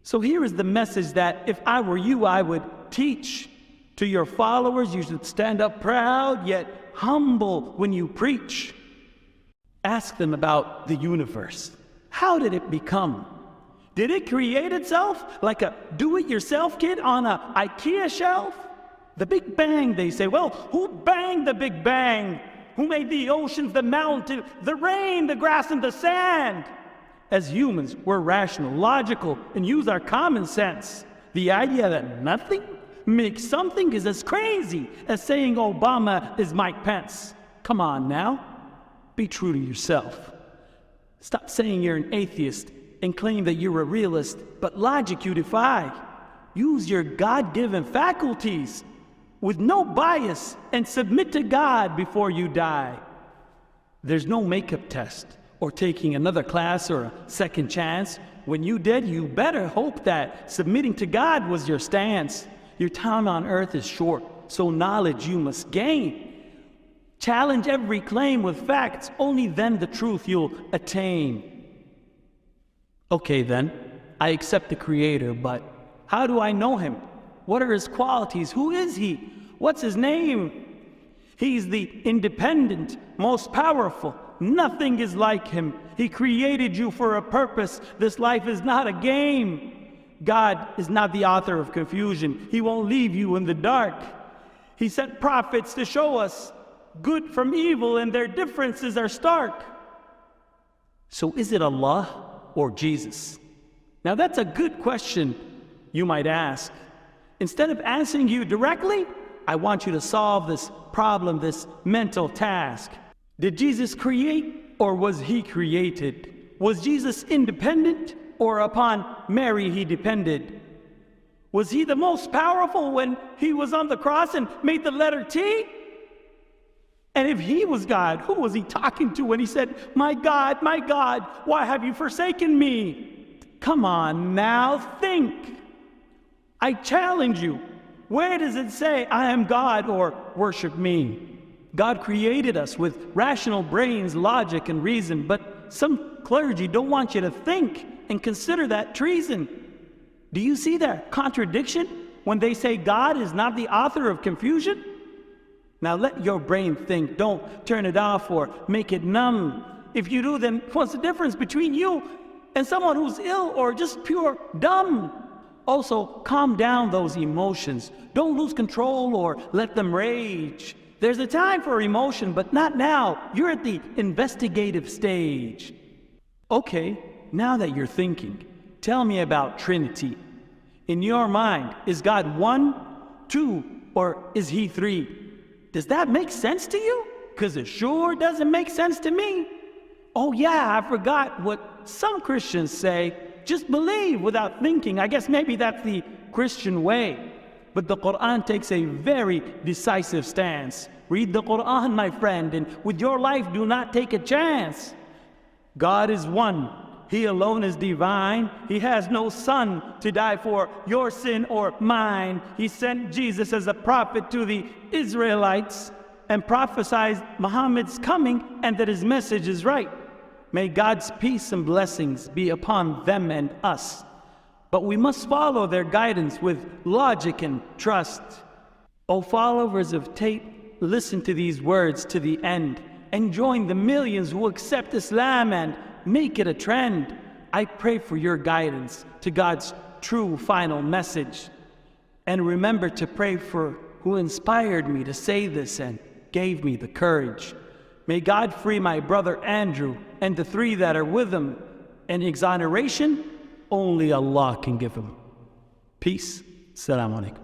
So here is the message that if I were you, I would teach to your followers. You should stand up proud, yet humble when you preach. Ask them about the universe. How did it become? Did it create itself like a do-it-yourself kit on an IKEA shelf? The Big Bang, they say. Well, who banged the Big Bang? Who made the oceans, the mountains, the rain, the grass, and the sand? As humans, we're rational, logical, and use our common sense. The idea that nothing makes something is as crazy as saying Obama is Mike Pence. Come on now. Be true to yourself. Stop saying you're an atheist and claim that you're a realist, but logic you defy. Use your God-given faculties with no bias and submit to God before you die. There's no makeup test or taking another class or a second chance. When you dead, you better hope that submitting to God was your stance. Your time on earth is short, so knowledge you must gain. Challenge every claim with facts, only then the truth you'll attain. Okay then, I accept the Creator, but how do I know Him? What are His qualities? Who is He? What's His name? He's the independent, most powerful. Nothing is like Him. He created you for a purpose. This life is not a game. God is not the author of confusion. He won't leave you in the dark. He sent prophets to show us good from evil, and their differences are stark. So is it Allah or Jesus? Now that's a good question you might ask. Instead of answering you directly, I want you to solve this problem, this mental task. Did Jesus create or was He created? Was Jesus independent or upon Mary He depended? Was He the most powerful when He was on the cross and made the letter T? And if He was God, who was He talking to when He said, my God, why have you forsaken me? Come on now, think. I challenge you. Where does it say, I am God or worship me? God created us with rational brains, logic, and reason, but some clergy don't want you to think and consider that treason. Do you see that contradiction when they say God is not the author of confusion? Now let your brain think. Don't turn it off or make it numb. If you do, then what's the difference between you and someone who's ill or just pure dumb? Also, calm down those emotions. Don't lose control or let them rage. There's a time for emotion, but not now. You're at the investigative stage. Okay, now that you're thinking, tell me about Trinity. In your mind, is God one, two, or is He three? Does that make sense to you? Because it sure doesn't make sense to me. Oh yeah, I forgot what some Christians say. Just believe without thinking. I guess maybe that's the Christian way. But the Quran takes a very decisive stance. Read the Quran, my friend, and with your life do not take a chance. God is one. He alone is divine. He has no son to die for your sin or mine. He sent Jesus as a prophet to the Israelites and prophesied Muhammad's coming and that his message is right. May God's peace and blessings be upon them and us. But we must follow their guidance with logic and trust. O followers of Tate, listen to these words to the end and join the millions who accept Islam and make it a trend. I pray for your guidance to God's true final message. And remember to pray for who inspired me to say this and gave me the courage. May God free my brother Andrew and the three that are with him. And exoneration, only Allah can give him. Peace. Assalamu alaikum.